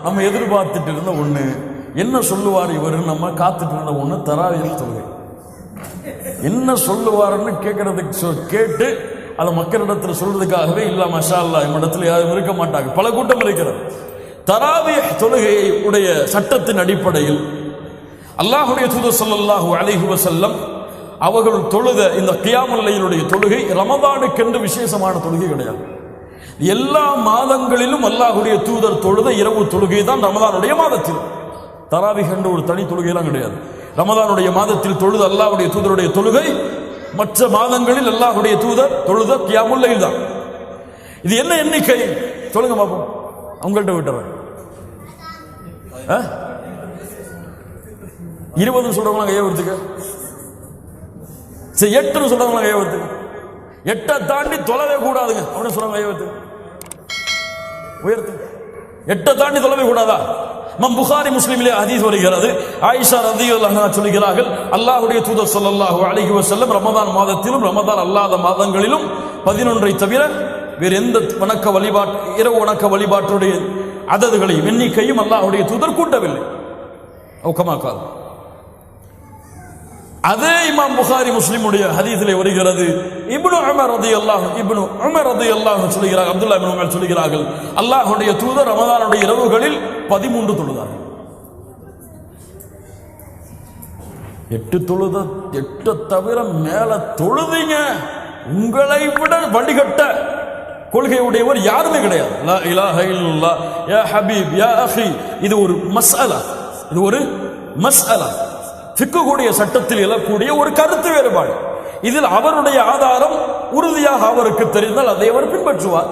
நம்ம எதிர்பார்த்துட்டு இருந்த ஒண்ணு, என்ன சொல்லுவார் இவர் நம்ம காத்துட்டு இருந்த ஒண்ணு தராவியில் தொழுகை. என்ன சொல்லுவாருன்னு கேட்கறதுக்கு கேட்டு அதை மக்களிடத்தில் சொல்றதுக்காகவே இல்ல மஷா அல்லாஹ் நம்மிடத்தில் யாரும் இருக்க மாட்டாங்க, பல கூட்டம் இருக்கிறது. தராவிஹ் தொழுகையை உடைய சட்டத்தின் அடிப்படையில் அல்லாஹ்வுடைய தூதர் ஸல்லல்லாஹு அலைஹி வஸல்லம் அவர்கள் தொழுத இந்த கியாமுல் லைலுடைய தொழுகை ரமதானுக்கென்று விசேஷமான தொழுகை கிடையாது. எல்லா மாதங்களிலும் அல்லாஹ்வுடைய தூதர் தொழுத இரவு தொழுகை தான் ரமதானுடைய மாதத்தில். தராவிஹ் என்ற ஒரு தனி தொழுகையெல்லாம் கிடையாது. ரமதானுடைய மாதத்தில் தொழுத அல்லாஹ்வுடைய தூதருடைய தொழுகை மற்ற மாதங்களில் அல்லாஹ்வுடைய தூதர் தொழுத கியாமுல் லைல் தான். இது என்ன எண்ணிக்கை சொல்லுங்க பாப்போம், அவங்கள்ட்ட விட்டுறேன். 20 சொல்றவங்க கையை உயர்த்துக்க, 8 சொல்றவங்க கையை உயர்த்துக்க, 8 தாண்டி தொலைவே கூடாதுங்க அப்படின்னு சொல்றவங்க கையை உயர்த்து. 8 தாண்டி தொலைவே கூடாதா? புகாரி முஸ்லிமிலே ஹதீஸ் வருகிறது. ஆயிஷா ரலியல்லாஹு அன்ஹா சொல்கிறார்கள், அல்லாஹ்வுடைய தூதர் ஸல்லல்லாஹு அலைஹி வஸல்லம் ரமதான் மாதத்திலும் ரமதான் அல்லாத மாதங்களிலும் 11 தவிர வேறு எந்த வணக்க வழிபாட்டு இரவு வணக்க வழிபாட்டுடைய அததுகளையும் எண்ணிக்கையும் அல்லாஹ்வுடைய தூதர் கூட்டவில்லை. அதே இமாம் புகாரி முஸ்லிமுடைய ஹதீஸிலே வருகிறது, இப்னு உமர் ரலியல்லாஹு சொல்கிறார்கள், அப்துல்லாஹ் இப்னு உமர் சொல்கிறார்கள், அல்லாஹ்வுடைய தூதர் ரமதானுடைய இரவுகளில் 13 தொழுதார்கள். 8 தவிர மேல தொழுதீங்க, உங்களை விட வழிகட்ட கொள்கை உடையவர் யாருமே கிடையாது. லா இலாஹ இல்லல்லாஹ் யா ஹபீப் யா அஹி. இது ஒரு மஸ்அலா, இது ஒரு மஸ்அலா, ஃபிக்ஹுடைய சட்டத்தில் எழக்கூடிய ஒரு கருத்து வேறுபாடு. இதில் அவருடைய ஆதாரம் உறுதியாக அவருக்கு தெரிந்தால் அதை அவர் பின்பற்றுவார்,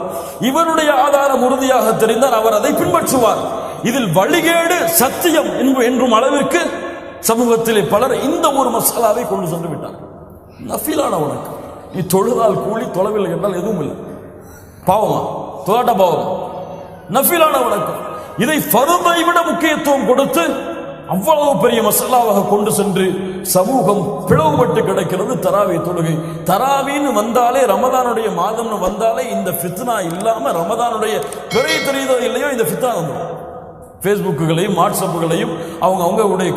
இவருடைய ஆதாரம் உறுதியாக தெரிந்தால் அவர் அதை பின்பற்றுவார். இதில் வழிகேடு சத்தியம் என்றும் அளவிற்கு சமூகத்திலே பலர் இந்த ஒரு மசாலாவை கொண்டு சென்று விட்டார். நஃபிலான வணக்கம், நீ தொழுதால் கூலி, தொலைவில் என்றால் எதுவும் இல்லை, பாவமா தொழாட்ட பாவமா. நஃபிலான வணக்கம் இதை ஃபர்தை விட முக்கியத்துவம் கொடுத்து அவ்வளவு பெரிய மசாலாவாக கொண்டு சென்று சமூகம் பிளவுபட்டு கிடக்கிறது. தராவி தொழுகை, தராவின்னு வந்தாலே ரமதானுடைய மாதம்னு வந்தாலே இந்த ஃபித்னா இல்லாம ரமதானுடைய பிறை தெரியுதோ இல்லையோ இந்த ஃபித்னா வந்துடும். ஃபேஸ்புக்குகளையும் வாட்ஸ்அப்புகளையும் அவங்களுடைய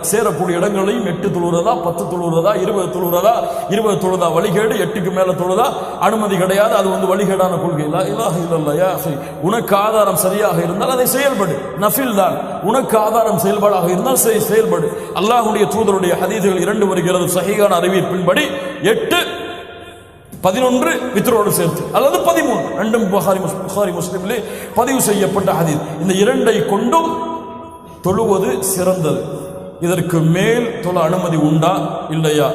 சேரக்கூடிய இடங்களையும் 8 தொழுறதா 10 தொழுறதா 20 தொழுறதா 20 தொழுதா வழிகேடு, 8க்கு மேல தொழுதா அனுமதி கிடையாது, அது வழிகேடான கொள்கை. லா இலாஹ இல்லல்லாஹ் யா அஹி. உனக்கு ஆதாரம் சரியாக இருந்தால் அதை செயல்படு, நஃபில் தான். உனக்கு ஆதாரம் செயல்பாடாக இருந்தால் செயல்படு. அல்லாஹ்வுடைய தூதருடைய ஹதீஸ்கள் 2 வருகிறது சஹீஹான அறிவிப்பின்படி 8 11 வித்ரோடு சேர்த்து அல்லது 13, ரெண்டும் புகாரி முஸ்லிமிலே பதிவு செய்யப்பட்ட ஹதீஸ். இந்த 2ஐ கொண்டும் தொழுவது சிறந்தது. இதற்கு மேல் தொழ அனுமதி உண்டா இல்லையா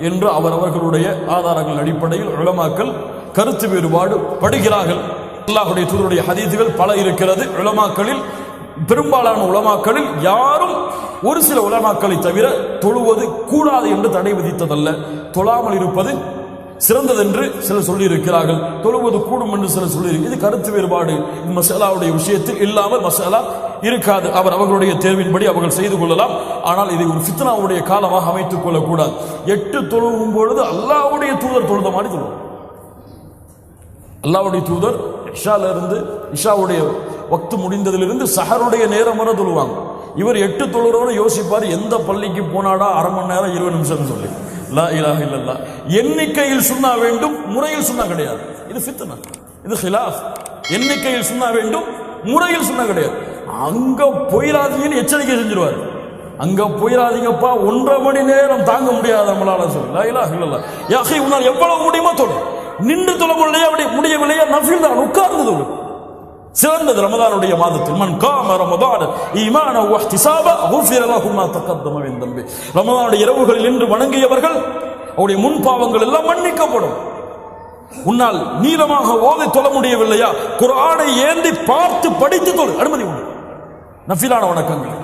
என்று அவர்களுடைய ஆதாரங்கள் அடிப்படையில் உலமாக்கள் கருத்து வேறுபாடு படுகிறார்கள். அல்லாஹ்வுடைய தூதருடைய ஹதீஸ்கள் பல இருக்கிறது. உலமாக்களில் பெரும்பாலான உலமாக்களில் யாரும் ஒரு சில உலமாக்களை தவிர தொழுவது கூடாது என்று தடை விதித்ததல்ல, தொழாமல் இருப்பது சிறந்தது என்று சிலர் சொல்லி இருக்கிறார்கள், தொழுவது கூடும் என்று சிலர் சொல்லி. இது கருத்து வேறுபாடு மசாலாவுடைய விஷயத்தில் இல்லாமல் மசாலா இருக்காது. அவர்களுடைய தேர்வின்படி அவர்கள் செய்து கொள்ளலாம். ஆனால் இதை ஒரு ஃபித்னாவுடைய காலமாக அமைத்துக் கொள்ளக்கூடாது. 8 தொழுவும் பொழுது அல்லாஹ்வுடைய தூதர் தொழுத மாதிரி தொழுவோம். அல்லாஹ்வுடைய தூதர் இஷாவுடைய வக்து முடிந்ததிலிருந்து சஹருடைய நேரம் வரை தொழுவாங்க. இவர் 8 தொழுறவரை யோசிப்பார், எந்த பள்ளிக்கு போனாடா அரை மணி நேரம் 20 நிமிஷம் சொல்லி. லா இலாஹ இல்லல்லாஹ். எண்ணிக்கையில் சுன்னா வேண்டும், முறையில் சுன்னா கிடையாது. இது ஃபித்னா, இது ஹிலாஃப். எண்ணிக்கையில் சுன்னா வேண்டும், முறையில் சுன்னா கிடையாது. அங்க போயிடாதீங்கன்னு எச்சரிக்கை செஞ்சிருவார். அங்க போயிடாதீங்கப்பா, 1.5 மணி நேரம் தாங்க முடியாது நம்மளால சொல்லி. லா இலாஹ இல்லல்லாஹ். யா அஹி, உன்னால் எவ்வளவு முடியுமோ தொழு. நின்று தொழ முடியவில்லையா நஃபில் தான், உட்கார்ந்து தொழு. சிறந்தது ரமதானுடைய மாதத்தில் மன் காம ரமதான் ஈமான வ இஹ்திசாப குஃபிர லஹு மா தகத்தம மின் தம்பி. ரமதானுடைய இரவுகளில் நின்று வணங்கியவர்கள் அவருடைய முன் பாவங்கள் எல்லாம் மன்னிக்கப்படும். உன்னால் நீளமாக ஓதி தொழ முடியவில்லையா, குர்ஆனை ஏந்தி பார்த்து படித்து தொழு, அனுமதி உண்டு. நஃபிலான வணக்கங்கள்.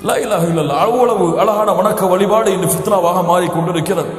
லா இலாஹ இல்லல்லாஹ். அவ்வளவு அழகான வணக்க வழிபாடு இன்று ஃபித்னாவாக மாறிக்கொண்டிருக்கிறது.